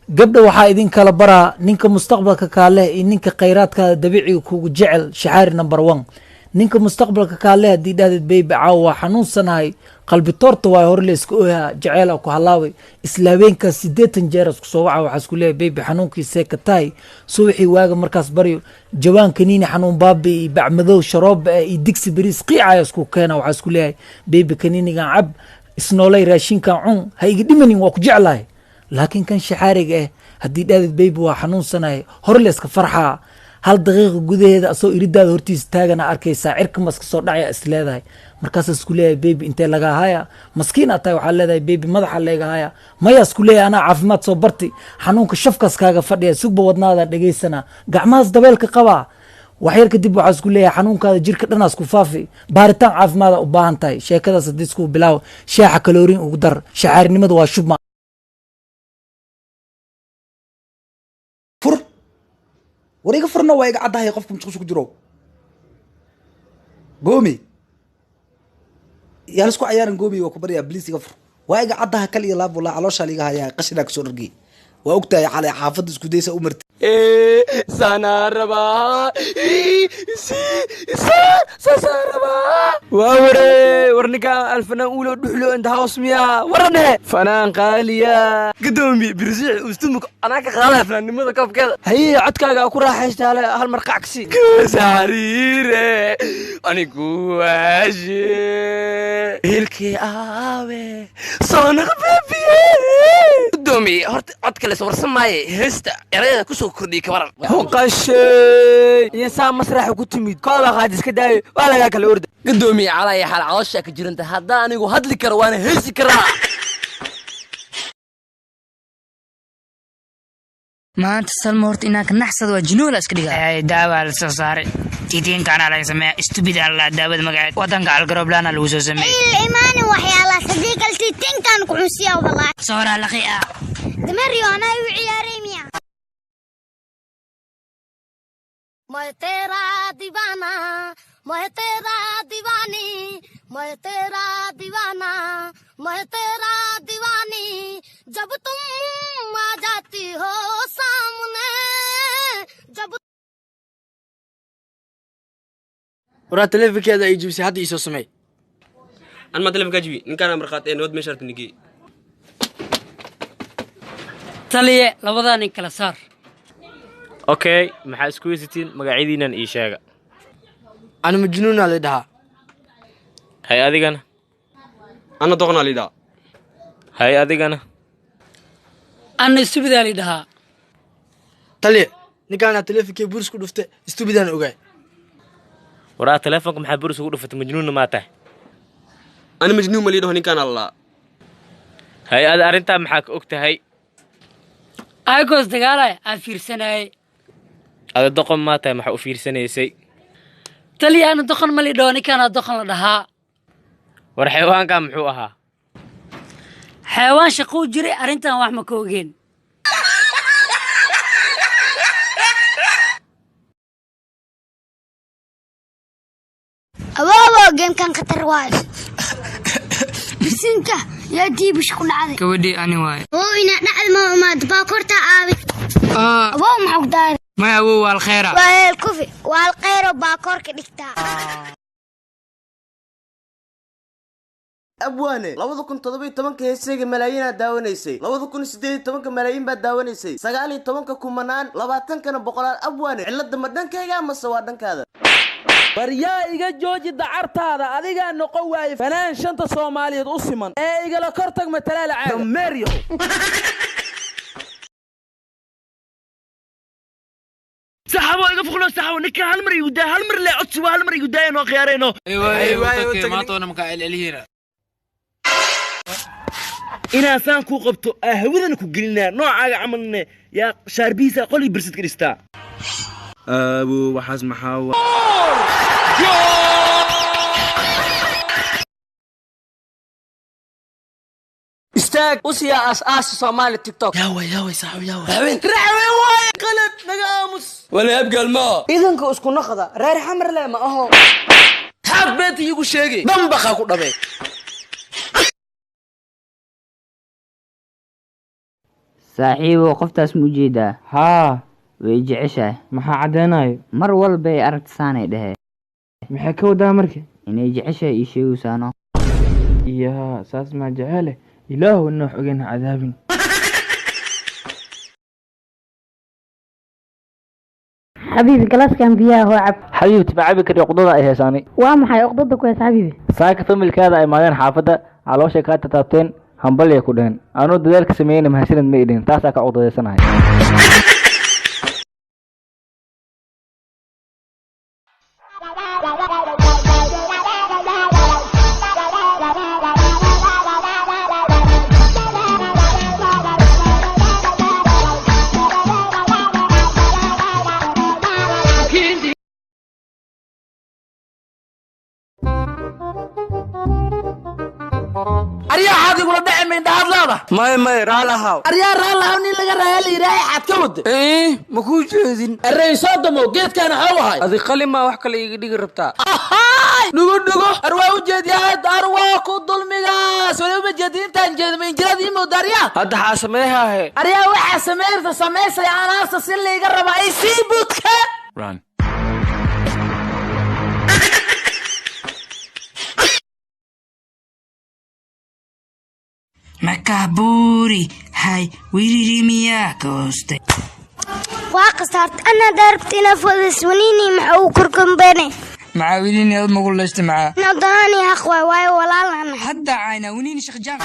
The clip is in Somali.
gabdha waxaa idin kala baraa ninka mustaqbalka kaale iyo ninka khayraadkaada dabiiciga kugu jecel shaxaari number 1 ninka mustaqbalka kaale haddii dhahdeed baby caawa waa xanuunsanahay qalbi toorta waa hor layska oyaa jeceela ku halaaway isla habeenkaas 80 jeer isku soo waca waxaa isku leeyahay baby xanuunkiisee ka tahay subaxii waaga markaas baryo jawaan kaniini xanuun baabi iyo bacmadow sharoob iyo digsi bariis qiicaya isku keena waxaa isku leeyahay baby kaniinigan cab isnoolay raashinkan cun ha iga dhimanin waa ku jeclahay laakiin kan shaxaariga haddii dhahdeed baby waa xanuunsanahay hor layska farxaa hal daqiiqa gudaheeda asoo iridaada hortiisa taagana arkaysaa cirka maska soo dhacaya is leedahay markaas isku leeyahay baby intee laga haya maskiin aad tahay waxaa leedahay baby madaxa leega haya maya isku leeyahay anaa caafimaad soo barti xanuunka shafkaas kaaga fadhiya sugba wadnaada dhegaysana gacmahaas dabeelka qabaa waxyar kadib waxaa isku leeyahay xanuunkaada jirka dhanaas ku faafi baaritaan caafimaada u baahan tahay sheekadaas haddii isku bilaaw sheexa kaloorin ugu dar shaxaarinimada waa shubma wariga furna waa iga caddahay qofka musqusha ku jiro goomi yaa lasku cayaaran goomi waa ku baryaa bliis iga fur waa iga caddaha kal iyo laab walaa calooshaa liga hayaa qashinaa kasoo dhargey waa ogtahay xalay xaafadda isku daysa u martay sana rabaa waa ware war ninka alfanaan ulo dhuxlo inta hoos miya warane fanaan qaaliya gadoomi birsiix ustumuk anaa ka qaada fanaannimada kabkeeda haye codkaaga ku raaxaystaale hal mar qacsi saariire anigu waashi hilkii aawe soo naqbebiye gadoomi horta codka la warsan maaye heesta erayada ku soo kordhiyay kabaran qashay iyo saa masraxa ku timid kooda qaad iska daayo waa laga kala orda gadoomiye calay xal caloosha ka jiranta hadda anigu hadli karo waana heesi karaa maanta salmo horta inaan ka naxsado waa jinuula iska dhiga ay daawa la soo saaray tiitiinkaana laga sameeyaa stupid alla daawada magaceed wadanka algaroblaana lagu soo sameeyay iimaan waxyaala sadiiqal tiitiinkan ku xunsiya wallahi sawra laqiya دمريو أنا وعياري ميا मैं तेरा दीवाना मैं तेरा दीवानी मैं तेरा दीवाना मैं तेरा दीवानी जब तुम आ जाती हो सामने जब ورا تلفك كذا يجيب سي حد يسوي سمي انا ما تلفك اجيبي ان كان مرخاتين ود مشرت نجي taliye labadan in kala saar okay maxaa isku weysitiin magaciidiinan ii sheega ana majnuun la dhahaa hay adigana ana doqon la dhahaa hay adigana ana stupid la dhahaa taliye ninkaan taleefankii buris ku dhuftay stupidan ogaay waraa taleefanka maxaa buris ugu dhuftay majnuun ma tahay ana majnuun ma liido ninkaan allah hay arinta maxaa ka ogtahay aagos dagaalay aan fiirsanay ada doqon ma tahay maxaa u fiirsanaysay taliye ana doqon ma liido ninkaan doqon la dhahaa war xayawaanka muxuu ahaa xayawaan shaqo jiray arintan wax ma ka ogeen أبوه جيم كان خطر وايد بسنكه يا ديبش كل عادي كودي أنا واي هو إنا نعلم ما تباكرتا عابي أبوه معك دار ما هو الخير والكوفي والخير باكور كدكتا abwaane 2017 heesayga malaayiin daawanaysay 2018 malaayiin baa daawanaysay 19 kumanaan 20 kana boqolaal abwaane cilada ma dhankayga ama soo dhankaada baryaa iga jooji dacartaada adiga noqon waay fanaan shanta Soomaaliyeed u siman ee igala kortag matalaal caad meeriyo saxabo iga fuqlo saxabo ninka hal mar igu daa hal mar la codsi hal mar igu daayno khiyaareyno aywa ma toona ma ka ilaaliyira ina saan ku qabto hawadan ku gelinaa noocaaga camalne yaa shaarbiisa qoli birsid kristaa abu waxaas maxaa استاك وسيا اس صومالي تيك توك يا وي صاحب يا وي راوين واي قلت نقامس ولا يبقى الماء اذنك اسكو نقدا رير حمر لا ما اهو حق بيتي يقو شيغي دنبخا كو دبي saaxiibo qoftaas ma ujeedaa haa way jeceshahay maxaa caddeynayo mar walbay aragtisaanay dhehe maxay ka wadaa marka inay jeceshahay ii sheegaysaano yaa saas maa jecele ilaahu inoo xogeyna cadaabin حبيبي كلاس كان فيها هو عب حبيبي تبع عبي كري قضوضة ايه هساني وام حي قضوضة كويس حبيبي ساك فمل كذا اي مالين حافظة على وشي كانت تتابتين همبل يكودين انو دذلك سميين مهسين ميدين تاسا كعضوضة سنة أريا حادي ولا دعم من دهاد لاضة ما رالها أريا رالها وني لقى رالي راي حتكود إيه مكوش جاهزين الرئيس دمو جيت كان هواي هذه قلي ما وحكي لي ديق ربطا نقول أروا وجد يا أروا كود المجاس ولا وجد أنت انجد من جدي مداريا هذا حاسميها هي أريا وحاسمير تسميسا يا ناس اللي يقرب أي سيبوتك run مكابوري هاي ويري مياه كوستي واقصرت أنا ضربت نفذ ونيني مع كركم بني معاوليني أضمى قول لا استمع نضاني أخوي واي ولا لنا حتى عينا ونيني شخجان